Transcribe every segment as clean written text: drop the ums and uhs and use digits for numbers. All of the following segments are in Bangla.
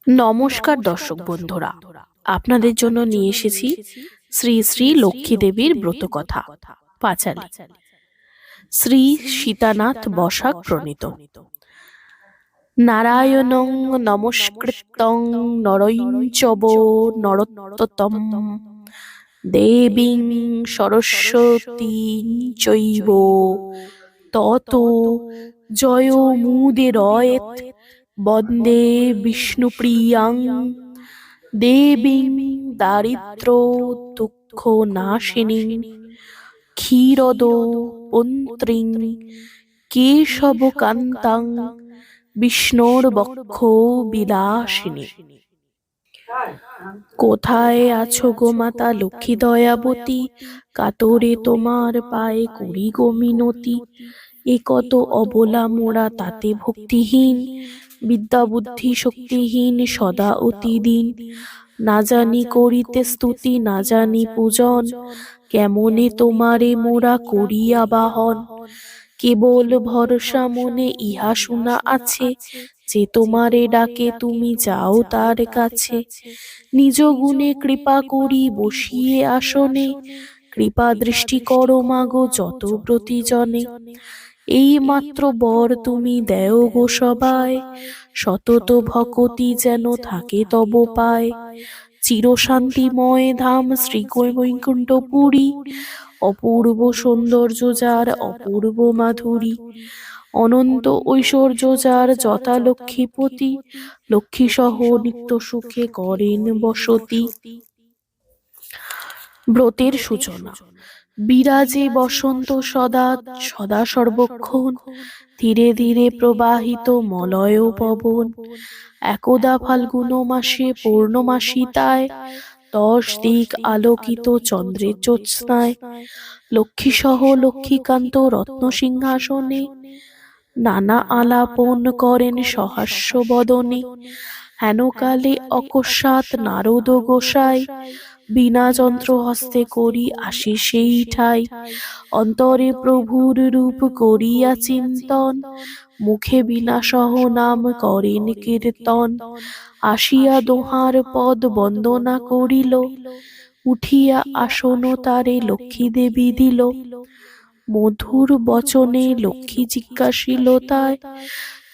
নমস্কার দর্শক বন্ধুরা, আপনাদের জন্য নিয়ে এসেছি শ্রী শ্রী লক্ষ্মী দেবীর ব্রতকথা পাঁচালী। শ্রী সীতানাথ বসাক প্রণীত। নারায়ণং নমস্কৃত্যং নরৈঃ চৈব নরোত্তমং দেবীং সরস্বতীং চৈব ততো জয়মুদীরয়েৎ বন্দে বিষ্ণুপ্রিয়াং দেবীং দারিদ্র দুঃখ নাশিনীং ক্ষীরদ পুন্ত্রিং কেশবকান্তাং বিষ্ণুর বক্ষ বিলাসিনী। কোথায় আছো গো মাতা লক্ষ্মী দয়াবতী, কাতরে তোমার পায়ে করি গো মিনতি। এ কত অবলা মোরা তাতে ভক্তিহীন, বিদ্যা বুদ্ধি শক্তিহীন সদা অতিদিন। না জানি করিতে স্তুতি না জানি পূজন, কেমনে তোমারে মোরা করিয়া বাহন। কেবল ভরসা মনে ইহা শোনা আছে, যে তোমারে ডাকে তুমি যাও তার কাছে। নিজ গুণে কৃপা করি বসিয়ে আসনে, কৃপা দৃষ্টি করো মাগো যত প্রতিজনে। এই মাত্র বর তুমি দেও গো সবাই, সতত ভকতি যেন থাকে তব পায়। চির শান্তিময় ধাম শ্রী বৈকুণ্ঠপুরী, অপূর্ব সৌন্দর্য যার অপূর্ব মাধুরী। অনন্ত ঐশ্বর্য যার যথা লক্ষ্মীপতি, লক্ষ্মী সহ নিত্য সুখে করেন বসতি। ব্রতের সূচনা। বিরাজে বসন্ত সদা সদা সর্বক্ষণ, ধীরে ধীরে প্রবাহিত মলয় পবন। একদা ফাল্গুন মাসে পূর্ণমাসিতায়, 10 দিক আলোকিত চন্দ্রের জ্যোৎস্নায়, লক্ষ্মী সহ লক্ষ্মীকান্ত রত্ন সিংহাসনে, নানা আলাপন করেন সহাস্য বদনে। হেনকালে অকস্মাৎ নারদ গোসাই, বিনা যন্ত্র হস্তে করি আসে সেই ঠাই। অন্তরে প্রভুর রূপ করিয়া চিন্তন, মুখে বিনা সহ নাম করেন কীর্তন। আসিয়া দোহার পদ বন্দনা করিল, উঠিয়া আসন তারে লক্ষ্মী দেবী দিল। মধুর বচনে লক্ষ্মী জিজ্ঞাসিল তায়,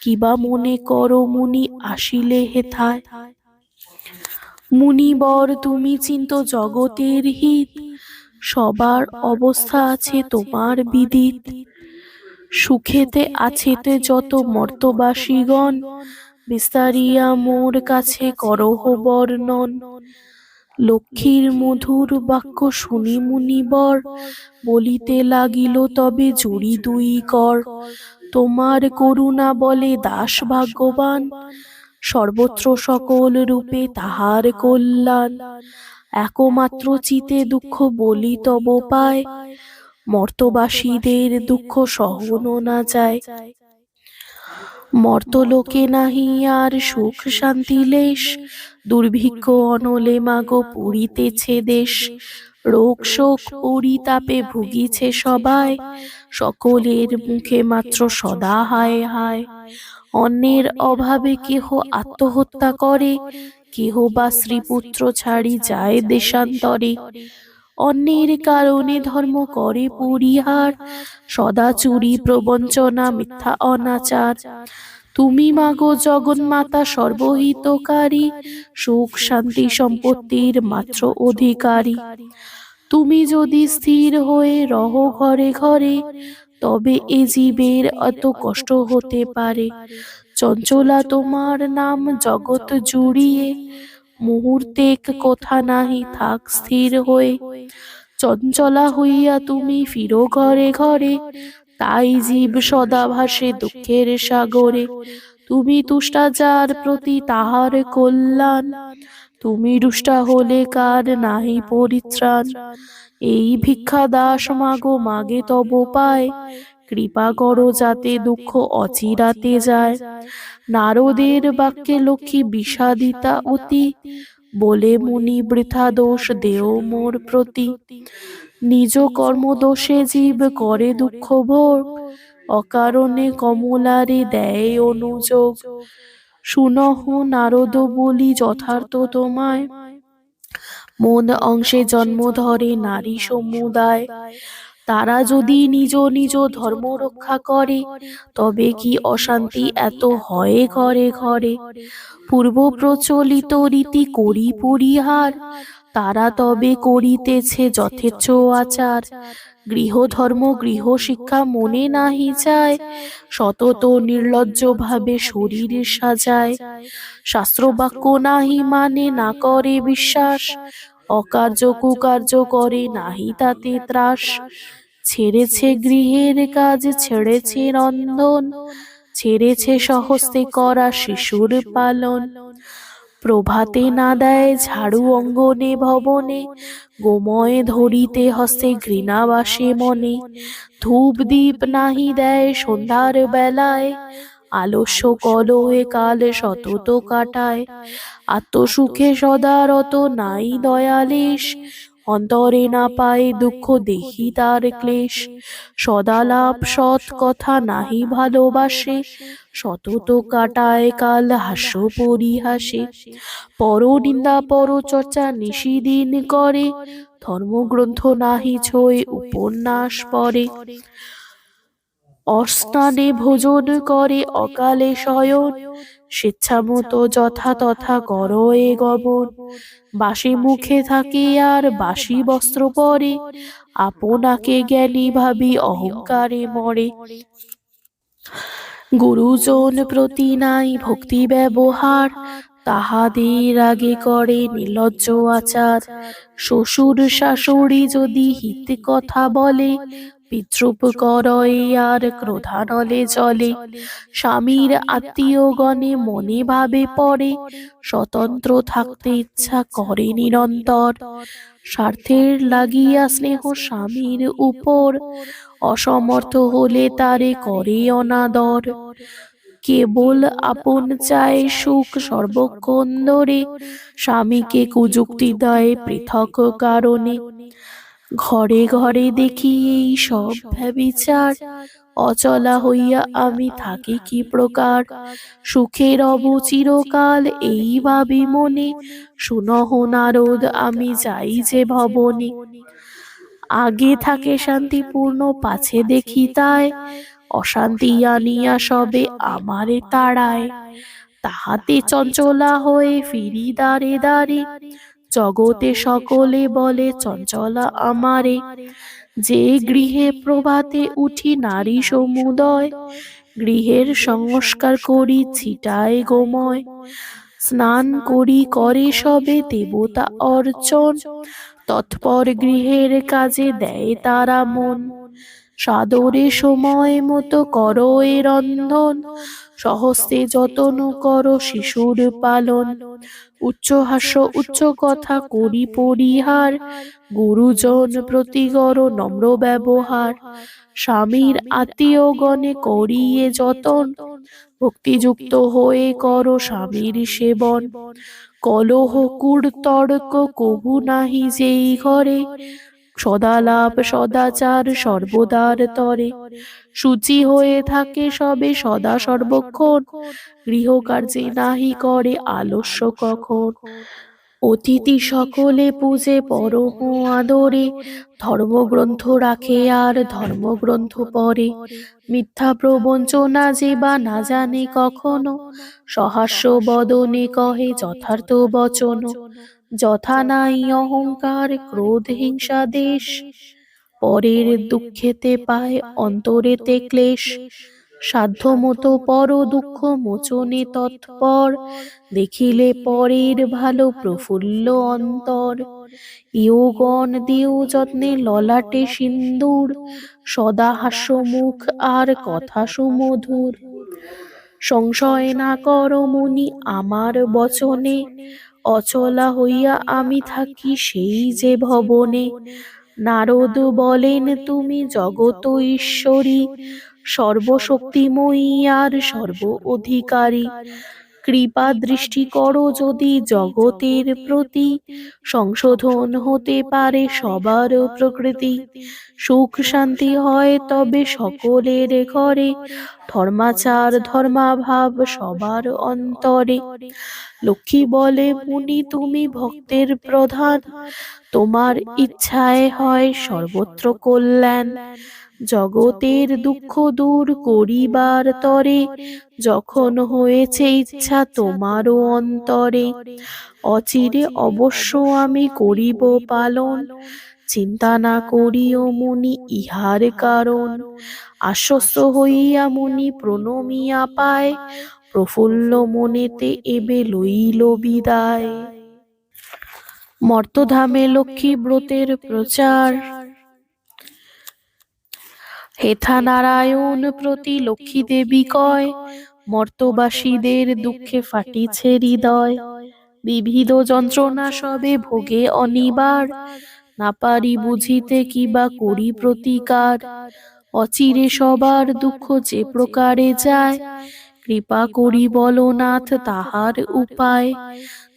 কিবা মনে করো মুনি আসিলে হেথায়। মুনিবর তুমি চিন্ত জগতের হিত, সবার অবস্থা আছে তোমার বিদিত। সুখেতে আছেতে যত মর্তবাসীগণ, বিস্তারিয়া মোর কাছে করহ বর্ণন। লক্ষ্মীর মধুর বাক্য শুনি মুনিবর, বলিতে লাগিল তবে জুড়ি দুই কর। তোমার করুণা বলে দাস ভাগ্যবান, সর্বত্র সকল রূপে তাহার কল্যাণ। একমাত্র চিতে দুঃখ বলি তব পায়, মর্তবাসীদের দুঃখ সহন না যায়। মর্তলোকে নাহি আর সুখ শান্তি লেশ, দুর্ভিক্ষ অনলে মাগো পুরিতেছে দেশ। রোগ শোক পরিতাপে ভুগিছে সবাই, সকলের মুখে মাত্র সদা হায় হায়। অন্যের অভাবে কেহ আত্মহত্যা করে, কেহ বা স্ত্রীপুত্র ছাড়ি যায় দেশান্তরে। অন্যের কারণে ধর্ম করে পরিহার, সদা চুরি প্রবঞ্চনা মিথ্যা অনাচার। তুমি মাগো জগন্মাতা সর্বহিতকারী, সুখ শান্তি সম্পত্তির মাত্র অধিকারী। তুমি যদি স্থির হয়ে রহো ঘরে ঘরে, তবে এ জীবের এত কষ্ট হতে পারে। চঞ্চলা তোমার নাম জগৎ জুড়িয়ে, মুহূর্তেক কথা নাহি থাক স্থির হয়ে। চঞ্চলা হইয়া তুমি ফিরো ঘরে ঘরে, তাই জীব সদা ভাসে দুঃখের সাগরে। তুমি তুষ্টা যার প্রতি তাহার কল্যাণ, তুমি রুষ্টা হলে কার নাহি পরিত্রাণ। এই ভিক্ষা দাস মাগো মাগে তব পায়, কৃপা করো যাতে দুঃখ অচিরাতে যায়। নারদের বাক্যে লক্ষ্মী বিষাদিতা অতি, বলে মুনি বৃথা দোষ দেও মোর প্রতি। নিজ কর্মদোষে জীব করে দুঃখ ভোগ, অকারণে কমলারে দেয় অনুযোগ। শুনহ নারদ বলি যথার্থ তোমায়, মন অংশে জন্ম ধরে নারী সমুদায়। তারা যদি নিজ নিজ ধর্ম রক্ষা করে, তবে কি অশান্তি এত হয় ঘরে ঘরে? পূর্ব প্রচলিত রীতি করি পরিহার, তারা তবে করিতেছে যথেচ্ছ আচার। গৃহধর্ম গৃহ শিক্ষা মনে নাহি চায়, সতত নির্লজ্জ ভাবে শরীর সাজায়। শাস্ত্রবাক্য নাহি মানে না করে বিশ্বাস, অকার্য কুকার্য করে নাহি তাতে ত্রাস। ছেড়েছে গৃহের কাজ ছেড়েছে রন্ধন, ছেড়েছে স্বহস্তে করা শিশুর পালন। প্রভাতে না দেয় ঝাড়ু অঙ্গনে ভবনে, গোময় ধরিতে হস্তে ঘৃণাবাসে মনে। ধূপ দীপ নাহি দেয় সন্ধ্যার বেলায়, আলস্য কলহে কাল সতত কাটায়। আত্মসুখে সদারত নাই দয়ালেশ, অন্তরে না পায় দুঃখ দেখি তার ক্লেশ। সদালাপ সৎ কথা নাহি ভালোবাসে, সতত কাটায় কাল হাস্য পরিহাসে। পরনিন্দা পরচর্চা নিশিদিন করে, ধর্মগ্রন্থ নাহি ছোঁয় উপন্যাস পড়ে। অস্নানে ভোজন করে অকালে শয়ন, স্বেচ্ছামতো যথা তথা করয়ে গমন। বাসি মুখে থাকে আর বাসি বস্ত্র পরে, আপনাকে জ্ঞানী ভাবি অহংকারে মরে। গুরুজন প্রতি নাই ভক্তি ব্যবহার, তাহাদের আগে করে নির্লজ্জ আচার। শ্বশুর শাশুড়ি যদি হিত কথা বলে, বিদ্রূপ করয় আর ক্রোধানলে জলে। স্বামীর আত্মীয়গণে মনে ভাবে পড়ে, স্বতন্ত্র থাকতে ইচ্ছা করে নিরন্তর। স্বার্থের লাগিয়া স্নেহ স্বামীর উপর, অসমর্থ হলে তারে করে অনাদর। কেবল আপন চায় সুখ সর্বক্ষণ ধরে, স্বামীকে কুযুক্তি দেয় পৃথক কারণে। ঘরে ঘরে দেখি এই সব ব্যভিচার, অচলা হইয়া আমি থাকি কি প্রকার। সুখের রব চিরকাল এই ভাবি মনে, শুনহ নারদ আমি যাই যে ভবনে। আগে থাকে শান্তিপূর্ণ পাছে দেখি তাই, অশান্তি আনিয়া সবে আমারে তাড়ায়। তাহাতে চঞ্চলা হয়ে ফিরি দ্বারে দ্বারে, জগতে সকলে বলে চঞ্চলা আমারে। যে গৃহে প্রভাতে উঠি নারী সমুদয়, গৃহের সংস্কার করি ছিটায় গোময়। স্নান করি করে সবে দেবতা অর্চন, তৎপর গৃহের কাজে দেয় তারা মন। সাদরে সময় মতো করো এ রন্ধন, সহস্তে যতন করো শিশুর পালন। উচ্চ হাস্য উচ্চ কথা করি পরিহার, গুরুজন প্রতি করো নম্র ব্যবহার। স্বামীর আত্মীয়গণে করিয়ে যতন, ভক্তিযুক্ত হয়ে করো স্বামীর সেবন। কলহ কুটতর্ক কভু নাহি যেই ঘরে, সদালাপ সদাচার সর্বদার তরে। শুচি হয়ে থাকে সবে সদা সর্বক্ষণ, গৃহকার্যে নাহি করে আলস্য কখন। অতিথি সকলে পূজে পরম আদরে, ধর্মগ্রন্থ রাখে আর ধর্মগ্রন্থ পড়ে। মিথ্যা প্রবঞ্চনা যে বা না জানে কখনো, সহাস্য বদনে কহে যথার্থ বচন। যথা নাই অহংকার ক্রোধ হিংসা দেশ, পরের দুঃখেতে পায় অন্তরেতে ক্লেশ। সাধ্যমতো পর দুঃখ মোচনে তৎপর, দেখিলে পরের ভালো প্রফুল্ল অন্তর। ইয়গণ দিও যত্নে ললাটে সিন্দুর, সদা হাস্য মুখ আর কথা সুমধুর। সংশয় না কর মুনি আমার বচনে, অচলা হইয়া আমি থাকি সেই যে ভবনে। নারদ বলেন তুমি জগত ঈশ্বরী, সর্বশক্তিময়ী আর সর্ব অধিকারী। কৃপা দৃষ্টি করো যদি জগতের প্রতি, সংশোধন হতে পারে সবার প্রকৃতি। সুখ শান্তি হয় তবে সকলের ঘরে, ধর্মাচার ধর্মাভাব সবার অন্তরে। লক্ষ্মী বলে মুনি তুমি ভক্তের প্রধান, তোমার ইচ্ছায় হয় সর্বত্র কল্যাণ। জগতের দুঃখ দূর করিবার তরে, যখন হয়েছে ইচ্ছা তোমারও অন্তরে। অচিরে অবশ্য আমি করিব পালন, চিন্তা না করিও মুনি ইহার কারণ। আশ্বস্ত হইয়া মুনি প্রণমিয়া পায়, প্রফুল্ল মনেতে এবে লইল বিদায়। মর্তধামে লক্ষ্মী ব্রতের প্রচার, হেথা নারায়ণ প্রতি লক্ষ্মী দেবী কয়, মর্তবাসীদের দুঃখে ফাটিছে হৃদয়। বিবিধ যন্ত্রণা সবে ভোগে অনিবার, না পারি বুঝিতে কিবা করি প্রতিকার। অচিরে সবার দুঃখ যে প্রকারে যায়, কৃপা করি বলো নাথ তাহার উপায়।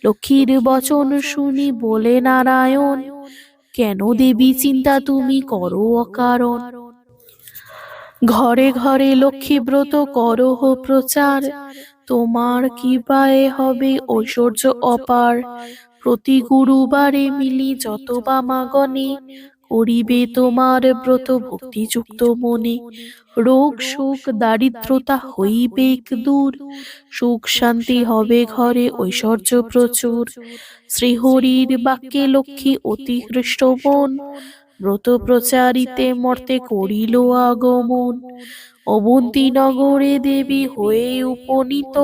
লক্ষ্মীর বচন শুনি বলে নারায়ণ, কেন দেবী চিন্তা তুমি করো অকারণ। ঘরে ঘরে লক্ষ্মী ব্রত করহ প্রচার, তোমার কৃপায় হবে ঐশ্বর্য অপার। প্রতি গুরুবারে মিলি যত বা মাগণে, করিবে তোমার ব্রত ভক্তিযুক্ত মনে। রোগ শোক দারিদ্রতা হইবেক দূর, সুখ শান্তি হবে ঘরে ঐশ্বর্য প্রচুর। শ্রীহরির বাক্যে লক্ষ্মী অতি হৃষ্টমন, ব্রত প্রচারিতে মর্তে করিল আগমন। অবন্তী নগরে দেবী হয়ে উপনীত,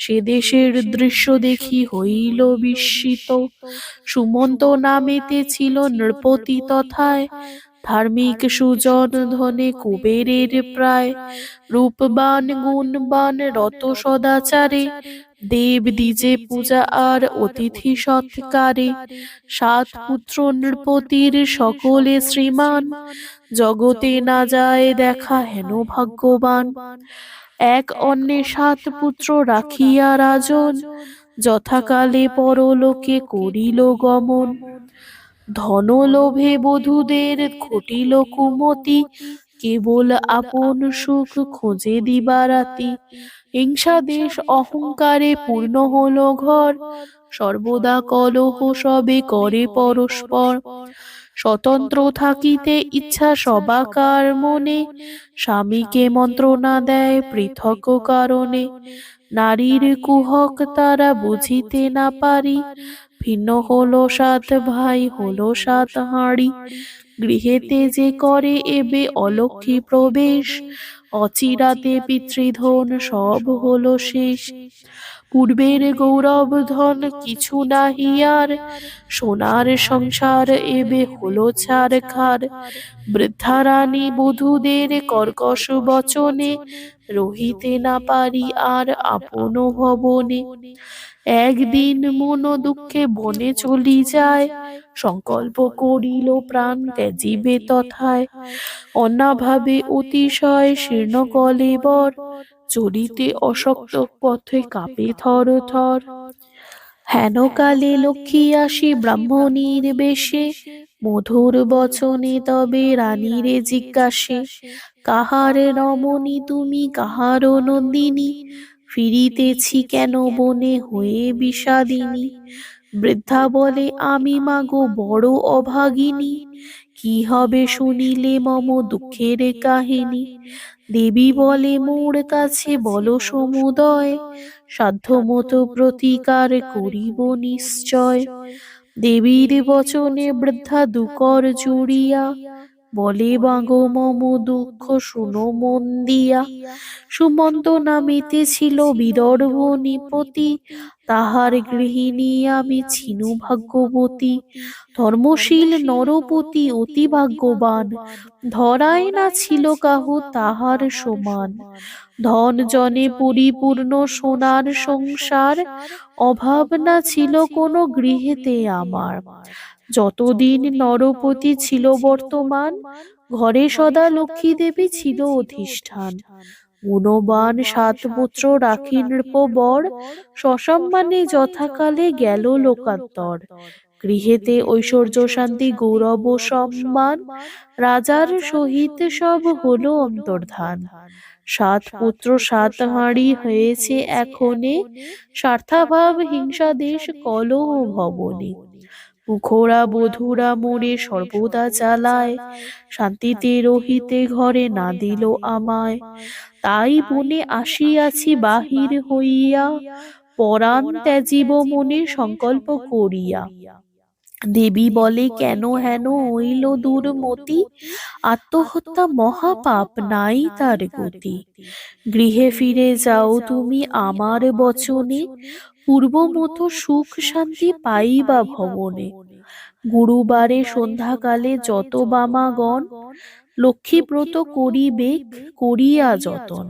সে দেশের দৃশ্য দেখি হইল বিস্মিত। সুমন্ত নামেতে ছিল নৃপতি তথায়, ধার্মিক সুজন ধনে কুবেরের প্রায়। রূপবান গুণবান রত সদাচারে, দেব দ্বিজে পূজা আর অতিথি সৎকারে। 7 পুত্র নৃপতির সকলে শ্রীমান, জগতে না যায় দেখা হেন ভাগ্যবান। এক অন্যে 7 পুত্র রাখিয়া রাজন, যথাকালে পরলোকে করিল গমন। ধনলোভে বধূদের ঘটিল কুমতি, কেবল আপন সুখ খোঁজে দিবারাতি। হিংসা দেশ অহংকারে পূর্ণ হলো ঘর, সর্বদা কলহ সবে করে পরস্পর। স্বতন্ত্র থাকিতে ইচ্ছা সবাকার মনে, স্বামীকে মন্ত্রণা দেয় পৃথক কারণে। নারীর কুহক তারা বুঝিতে না পারি, ভিন্ন হলো 7 ভাই হলো 7 হাঁড়ি। গৃহেতে যে করে এবে অলক্ষ্মী প্রবেশ, অচিরাতে পিতৃধন সব হলো শেষ। পূর্বের গৌরব ধন কিছু নাহি আর, সোনার সংসার এবে হলো ছারখার। বৃদ্ধা রানী বধূদের কর্কশ বচনে, রহিতে না পারি আর আপন ভবনে। একদিন মন দুঃখে বনে চলি যায়, সংকল্প করিল প্রাণ ত্যাজিবে তথায়। অনাভাবে অতিশয় শীর্ণ কলেবর, চলিতে অশক্ত পথে কাঁপে থর থর। হেন কালে লক্ষ্মী আসি ব্রাহ্মণীর বেশে, মধুর বচনে তবে রানীরে জিজ্ঞাসে, কাহার রমণী তুমি কাহার নন্দিনী, ফিরিতেছি কেন বনে হয়ে বিষাদিনী। বৃদ্ধা বলে আমি মাগো বড় অভাগিনী, কি হবে শুনিলে মম দুঃখের কাহিনী। দেবী বলে মোর কাছে বলো সমুদয়, সাধ্যমতো প্রতিকার করিব নিশ্চয়। দেবীর বচনে বৃদ্ধা দুকর জুড়িয়া, বলে মাগো মম দুঃখ শুনো মন দিয়া। সুমন্ত নামেতে ছিল বিদর্ভ নৃপতি, তাহার গৃহিণী আমি ছিনু ভাগ্যবতী। ধর্মশীল নরপতি অতি ভাগ্যবান, ধরায় না ছিল কাহু তাহার সমান। ধন জনে পরিপূর্ণ সোনার সংসার, অভাব না ছিল কোনো গৃহেতে আমার। যতদিন নরপতি ছিল বর্তমান, ঘরে সদা লক্ষ্মী দেবী ছিল অধিষ্ঠান। গুণবান 7 পুত্র রাখি নৃপ বর, সসম্মানে যথাকালে গেল লোকান্তর। গৃহেতে ঐশ্বর্য শান্তি গৌরব ও সম্মান, রাজার সহিত সব হলো অন্তর্ধান। 7 পুত্র 7 হাঁড়ি হয়েছে এখনে, স্বার্থাভাব হিংসা দেশ কলহ ভবনে। মুখরা বধূরা মোরে সর্বদা চালায়, শান্তিতে রহিতে ঘরে না দিল আমায়। তাই বনে আসিয়াছি বাহির হইয়া, পরাণ ত্যাজিব মনে সংকল্প করিয়া। দেবী বলে কেন হেন হইল দুর্মতি, আত্মহত্যা মহাপাপ নাই তার গতি। গৃহে ফিরে যাও তুমি আমার বচনে, পূর্বমতো সুখ শান্তি পাইবা ভবনে। গুরুবারে সন্ধ্যাকালে যত বামাগণ, লক্ষ্মীব্রত করিবে করিয়া যতন।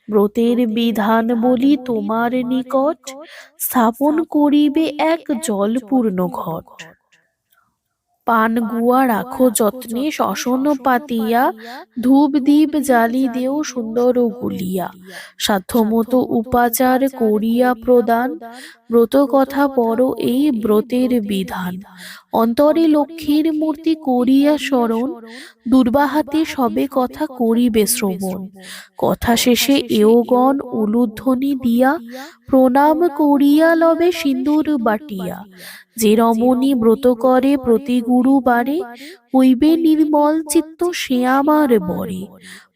ব্রতের বিধান বলি তোমার নিকট, স্থাপন করিবে এক জলপূর্ণ ঘট। পান গুয়া রাখো যত্নে শসন পাতিয়া, ধূপ দীপ জ্বালি দেও সুন্দর গুলিয়া। সাধ্যমতো উপাচার করিয়া প্রদান, ব্রত কথা পড়ো এই ব্রতের বিধান। অন্তরে লক্ষ্মীর মূর্তি করিয়া স্মরণ, দুর্বাহাতে সবে কথা করিবে শ্রবণ। কথা শেষে এওগণ উলুধ্বনি দিয়া, প্রণাম করিয়া লবে সিন্দুর বাটিয়া। যে রমণী ব্রত করে প্রতি গুরুবারে, হইবে নির্মল চিত্ত সে আমার বরে।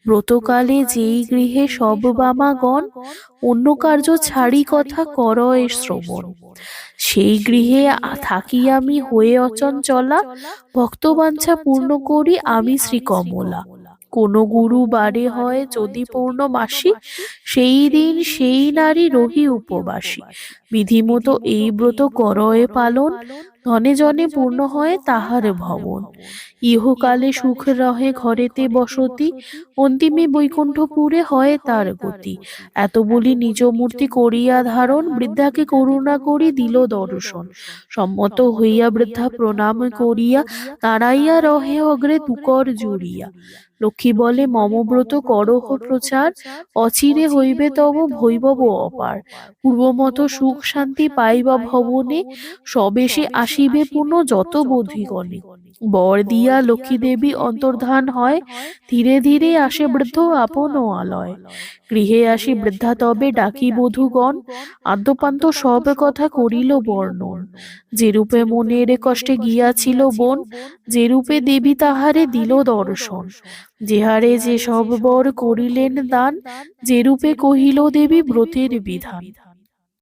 ব্রতকালে যেই গৃহে সব বামাগণ, অন্য কার্য ছাড়ি কথা করয় শ্রবণ। সেই গৃহে থাকি আমি হয়ে অচঞ্চলা, ভক্তবাঞ্ছা পূর্ণ করি আমি শ্রীকমলা। কোন গুরুবারে হয় যদি পূর্ণমাসী, সেই দিন সেই নারী রহি উপবাসী। বিধিমতো এই ব্রত করয়ে পালন, ধনে জনে পূর্ণ হয় তাহার ভবন। ইহকালে সুখ রহে ঘরেতে বসতি, অন্তিমে বৈকুণ্ঠপুরে হয় তার গতি। এত বলি নিজ মূর্তি করিয়া ধারণ, বৃদ্ধাকে করুণা করি দিল দর্শন। সম্মত হইয়া বৃদ্ধা প্রণাম করিয়া, দাঁড়াইয়া রহে অগ্রে তুকর জুড়িয়া। লক্ষ্মী বলে মমব্রত করহ প্রচার, অচিরে হইবে তব ভৈভব অপার। পূর্বমত সুখ শান্তি পাইবা ভবনে, সবেশে আসিবে পুনঃ যত বধূগণে। বর দিয়া লক্ষ্মী দেবী অন্তর্ধান হয়, ধীরে ধীরে আসে বৃদ্ধ আপন আলয়। গৃহে আসি বৃদ্ধা তবে ডাকি বধূগণ, আদ্যপান্ত সব কথা করিল বর্ণন। যেরূপে মনের কষ্টে গিয়াছিল বোন, যেরূপে দেবী তাহারে দিল দর্শন। যেহারে যে সব বর করিলেন দান, যেরূপে কহিল দেবী ব্রতের বিধান।